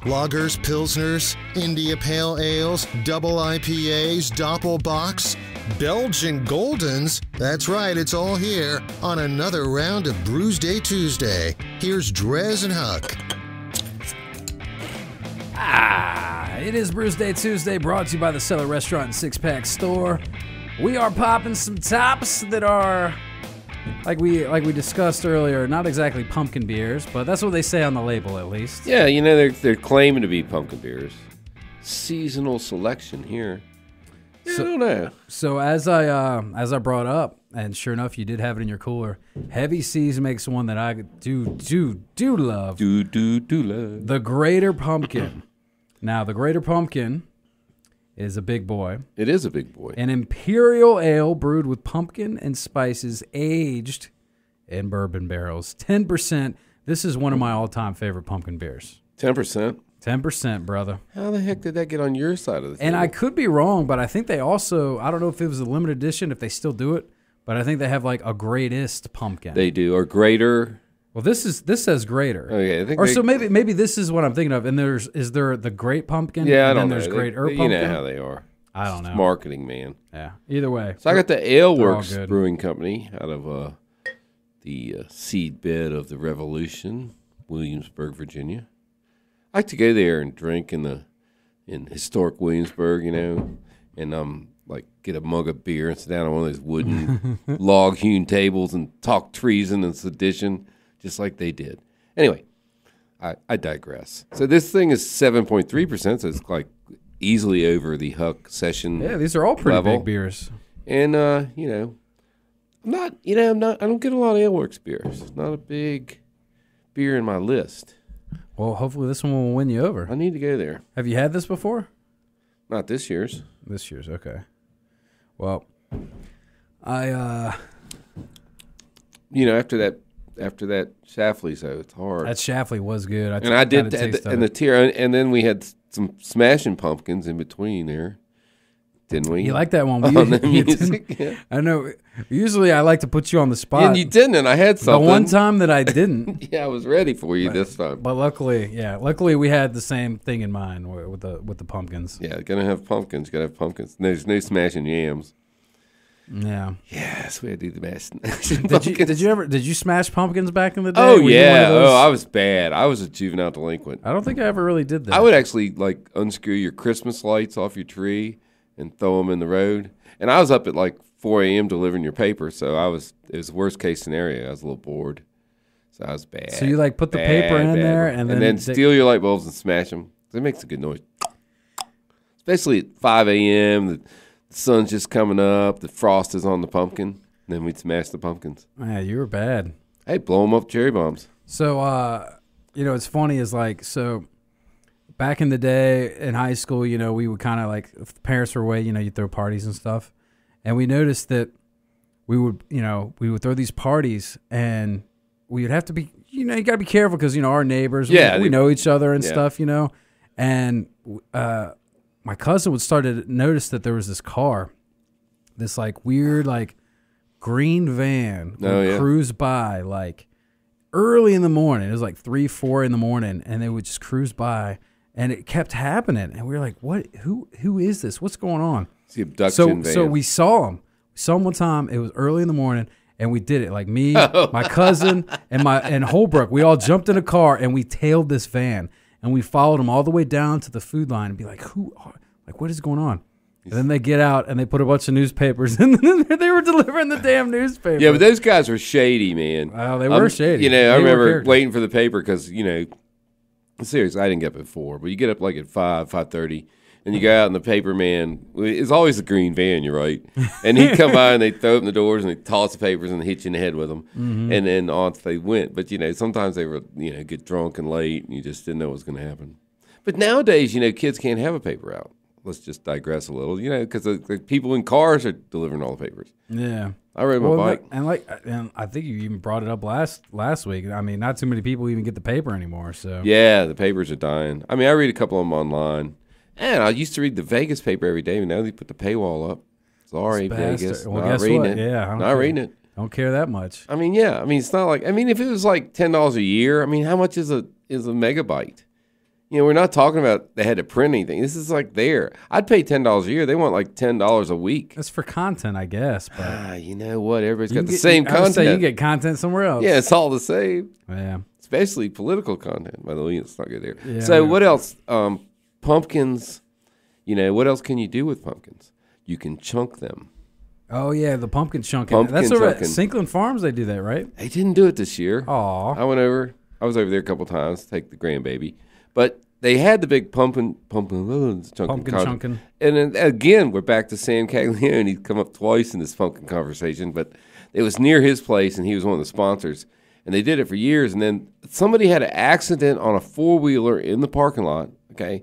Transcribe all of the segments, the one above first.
Lagers, Pilsners, India Pale Ales, Double IPAs, Doppelbocks, Belgian Goldens. That's right, it's all here on another round of Brewsday Tuesday. Here's Drez and Huck. It is Brewsday Tuesday, brought to you by the Cellar Restaurant and Six Pack Store. We are popping some tops that are, like we discussed earlier, not exactly pumpkin beers, but that's what they say on the label at least. Yeah, you know, they're claiming to be pumpkin beers. Seasonal selection here. Yeah, I don't know. So as I brought up, and sure enough, you did have it in your cooler. Heavy Seas makes one that I do love. Do love. The Greater Pumpkin. Now, the Greater Pumpkin is a big boy. It is a big boy. An imperial ale brewed with pumpkin and spices, aged in bourbon barrels. 10%. This is one of my all-time favorite pumpkin beers. 10%? 10%, brother. How the heck did that get on your side of the table? And I could be wrong, but I think they also, I don't know if it was a limited edition, if they still do it, but I think they have like a greatest pumpkin. They do, or greater. Well, this says greater. Okay, I think so maybe this is what I'm thinking of. And is there the great pumpkin? Yeah, I and don't know. There's greater pumpkin. You know how they are. I don't know. It's marketing, man. Yeah. Either way. So I got the Ale Works Brewing Company out of the seed bed of the Revolution, Williamsburg, Virginia. I like to go there and drink in historic Williamsburg, you know, and like get a mug of beer and sit down on one of those wooden log-hewn tables and talk treason and sedition, just like they did. Anyway, I digress. So this thing is 7.3%, so it's like easily over the Huck session. Yeah, these are all pretty level. big beers. And you know, I don't get a lot of Ale Works beers. It's not a big beer in my list. Well, hopefully this one will win you over. I need to go there. Have you had this before? Not this year's. This year's, okay. Well, you know, after that Shafley's, though, it's hard. That Shafley was good. I did, and the tier, and then we had some Smashing Pumpkins in between there, didn't we? You like that one? On the music, yeah. I know. Usually, I like to put you on the spot. And you didn't, and I had something. The one time that I didn't. Yeah, I was ready for you this time. But luckily we had the same thing in mind with the pumpkins. Yeah, gonna have pumpkins. Gotta have pumpkins. There's no Smashing Yams. Yeah. Yes, we had to do the Smashing Did you smash pumpkins back in the day? Oh yeah. Oh, I was bad. I was a juvenile delinquent. I don't think I ever really did that. I would actually like unscrew your Christmas lights off your tree and throw them in the road. And I was up at like 4 a.m. delivering your paper, so it was the worst case scenario. I was a little bored, so I was bad. So you like put the paper in there and then steal your light bulbs and smash them. It makes a good noise, especially at 5 a.m. The sun's just coming up, the frost is on the pumpkin, and then we'd smash the pumpkins. Yeah, you were bad. Hey, blow them up cherry bombs. So, you know, it's funny is like, so back in the day in high school, you know, we would kind of like, if the parents were away, you know, you'd throw parties and stuff. And we noticed that we would throw these parties and we would have to be, you know, you got to be careful because, you know, our neighbors, we know each other and stuff, you know. And my cousin would start to notice that there was this car, this like weird, like green van would cruise by like early in the morning. It was like 3, 4 in the morning and they would just cruise by and it kept happening. And we were like, what, who is this? What's going on? It's the abduction van. So we saw him. We saw him one time. It was early in the morning, and we did it. Like me, my cousin, and Holbrook. We all jumped in a car and we tailed this van, and we followed him all the way down to the food line and be like, what is going on? And then they get out and they put a bunch of newspapers, and they were delivering the damn newspaper. Yeah, but those guys were shady, man. Well, they were shady. You know, I remember waiting for the paper because, you know, seriously, I didn't get up at 4, but you get up like at 5:30. And you go out and the paper man, it's always the green van, you're right. And he'd come by and they'd throw open the doors and they'd toss the papers and hit you in the head with them. Mm-hmm. And then on they went. But, you know, sometimes they would, you know, get drunk and late and you just didn't know what was going to happen. But nowadays, you know, kids can't have a paper out. Let's just digress a little, you know, because the people in cars are delivering all the papers. Yeah. I rode my bike. And I think you even brought it up last week. I mean, not too many people even get the paper anymore. So yeah, the papers are dying. I mean, I read a couple of them online. And I used to read the Vegas paper every day, but now they put the paywall up. Sorry, Vegas. Well, not reading it. Yeah, not reading it. Don't care that much. I mean, yeah. I mean, it's not like. I mean, if it was like $10 a year, I mean, how much is a megabyte? we're not talking about they had to print anything. This is like there. I'd pay $10 a year. They want like $10 a week. That's for content, I guess. But you know what? Everybody's got the same content. I would say you get content somewhere else. Yeah, it's all the same. Yeah. Especially political content. By the way, it's not good there. Yeah, so what else? Pumpkins. What else can you do with pumpkins? You can chunk them. Oh, yeah, the pumpkin chunking. That's over at Sinkland Farms. They do that, right? They didn't do it this year. Aw. I was over there a couple times to take the grandbaby. But they had the big pumpkin chunking. And then, again, we're back to Sam Caglione. He's come up twice in this pumpkin conversation. But it was near his place, and he was one of the sponsors. And they did it for years. And then somebody had an accident on a four-wheeler in the parking lot, okay?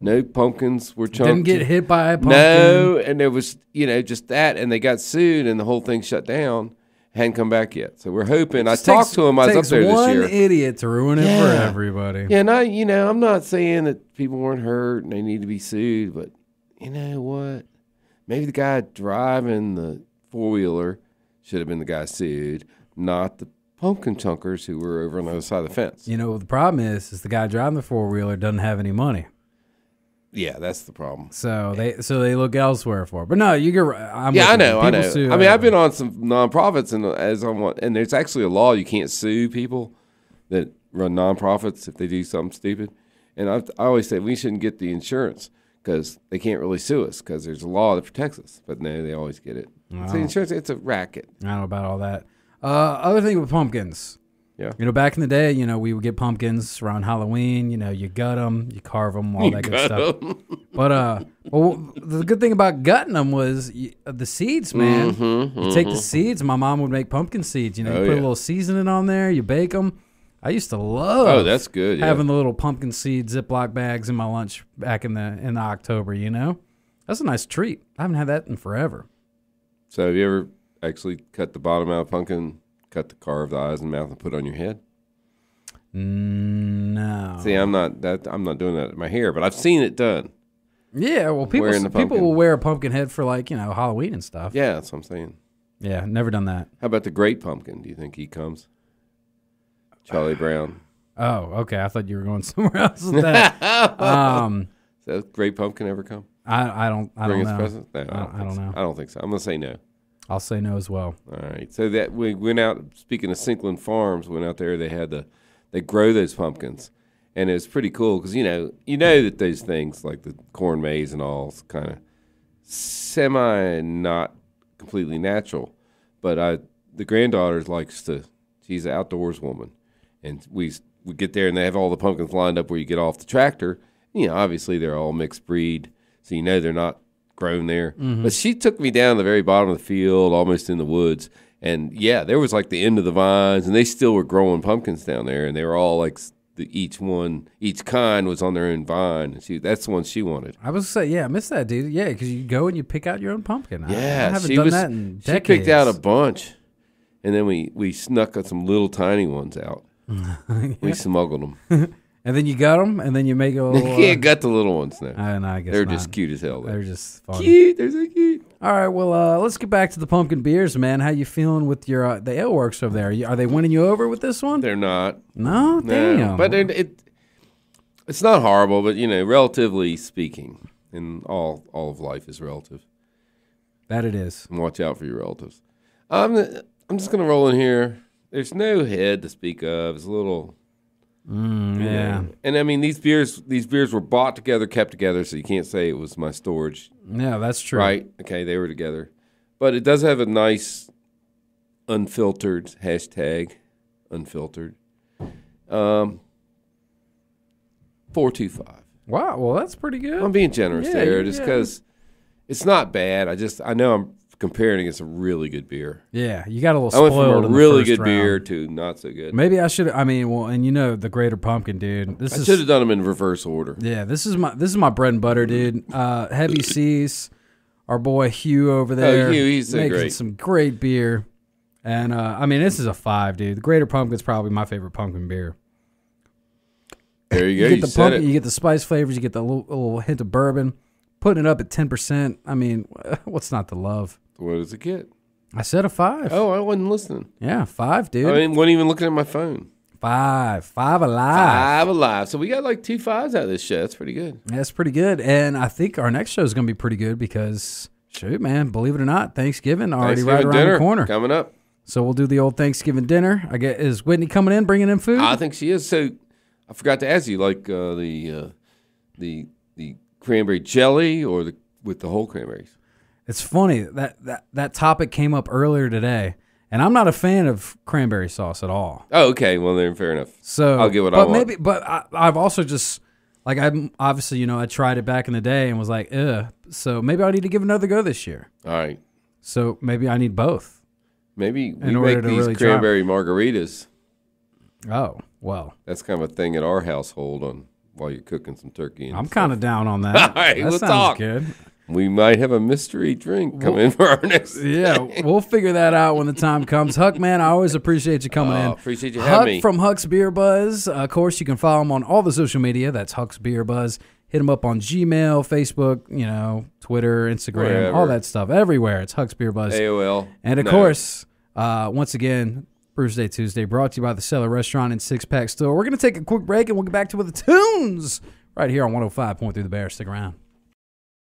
No pumpkins were chunked. Didn't get hit by a pumpkin. No, and there was, just that, and they got sued, and the whole thing shut down. Hadn't come back yet. So we're hoping. I talked to him. I was up there this year. One idiot to ruin it for everybody. Yeah, and I'm not saying that people weren't hurt and they need to be sued, but you know what? Maybe the guy driving the four-wheeler should have been the guy sued, not the pumpkin chunkers who were over on the other side of the fence. The problem is the guy driving the four-wheeler doesn't have any money. Yeah, that's the problem. So they look elsewhere for it. But no, you get. I know. I've been on some nonprofits, and there's actually a law you can't sue people that run nonprofits if they do something stupid. And I always say we shouldn't get the insurance because they can't really sue us because there's a law that protects us. But no, they always get it. It's the insurance. It's a racket. I don't know about all that. Other thing with pumpkins. Yeah. Back in the day, we would get pumpkins around Halloween. You gut them, you carve them, all that good stuff. But the good thing about gutting them was the seeds, man. You take the seeds. My mom would make pumpkin seeds. You put a little seasoning on there. You bake them. I used to love. Oh, that's good. Having the little pumpkin seed Ziploc bags in my lunch back in the October. That's a nice treat. I haven't had that in forever. So have you ever actually cut the bottom out of pumpkin? Cut the carved eyes and mouth and put on your head? No. See, I'm not doing that in my hair, but I've seen it done. Yeah, well, people will wear a pumpkin head for Halloween and stuff. Yeah, that's what I'm saying. Yeah, never done that. How about the great pumpkin? Do you think he comes? Charlie Brown. Oh, okay. I thought you were going somewhere else with that. Does great pumpkin ever come? I don't know. Presents? No, I don't know. I don't think so. I'm gonna say no. I'll say no as well. All right. So that we went out, speaking of Sinkland Farms, went out there. They grow those pumpkins, and it's pretty cool because you know that those things like the corn maze and all is kind of semi not completely natural. But the granddaughter she's an outdoors woman, and we get there and they have all the pumpkins lined up where you get off the tractor. Obviously they're all mixed breed, so they're not grown there. Mm-hmm. But she took me down to the very bottom of the field, almost in the woods. And, there was the end of the vines, and they still were growing pumpkins down there. And they were all each kind was on their own vine. And that's the one she wanted. I was going to say, I missed that, dude. Yeah, because you go and you pick out your own pumpkin. Yeah. I haven't done that in decades. She picked out a bunch. And then we snuck some little tiny ones out. We smuggled them. And then you got them, and then you make a little... You can't gut the little ones now. I guess they're just cute as hell. They're just fun. Cute. They're so cute. All right, well, let's get back to the pumpkin beers, man. How you feeling with your the ale works over there? Are they winning you over with this one? They're not. No? Damn. But it's not horrible, but, relatively speaking, and all of life is relative. That it is. And watch out for your relatives. I'm just going to roll in here. There's no head to speak of. It's a little... yeah. And I mean these beers were bought together, kept together, so you can't say it was my storage. Yeah, that's true. Right. Okay, they were together. But it does have a nice unfiltered #unfiltered. 4.25. Wow, well that's pretty good. I'm being generous there just because it's not bad. I know I'm comparing against a really good beer. Yeah, you got a little spoiled. I went from a really good round. beer to not so good. Maybe I should. And the Greater Pumpkin, dude. I should have done them in reverse order. Yeah, this is my bread and butter, dude. Heavy Seas, our boy Hugh over there. Oh, Hugh, he's so making great. some great beer, and this is a 5, dude. The Greater Pumpkin's probably my favorite pumpkin beer. There you go. You get the pumpkin, you get the spice flavors, you get the little hint of bourbon. Putting it up at 10%. I mean, what's not to love? What does it get? I said a 5. Oh, I wasn't listening. Yeah, 5, dude. I wasn't even looking at my phone. Five alive. 5 alive. So we got like 2 5s out of this show. That's pretty good. That's pretty good. And I think our next show is going to be pretty good because, shoot, man, believe it or not, Thanksgiving already right around the corner. Coming up. So we'll do the old Thanksgiving dinner. I guess, is Whitney coming in, bringing in food? I think she is. So I forgot to ask you, like the cranberry jelly or with the whole cranberries? It's funny that topic came up earlier today. And I'm not a fan of cranberry sauce at all. Oh, okay. Well, then fair enough. So I'll get what I want. I've also just I'm obviously I tried it back in the day and was like, ugh. So maybe I need to give it another go this year. All right. So maybe I need both. Maybe we make these really cranberry margaritas. Oh well, that's kind of a thing at our household while you're cooking some turkey. I'm kind of down on that. All right, we'll talk. Good. We might have a mystery drink come in for our next. Yeah, we'll figure that out when the time comes. Huck, man, I always appreciate you coming in. Appreciate you having me. Huck from Huck's Beer Buzz. Of course, you can follow him on all the social media. That's Huck's Beer Buzz. Hit him up on Gmail, Facebook, Twitter, Instagram, wherever. All that stuff. Everywhere. It's Huck's Beer Buzz. AOL. And, of course, once again, Brewsday Tuesday brought to you by the Cellar Restaurant and Six Pack Store. We're going to take a quick break, and we'll get back to the tunes right here on 105.3 The Bear. Stick around.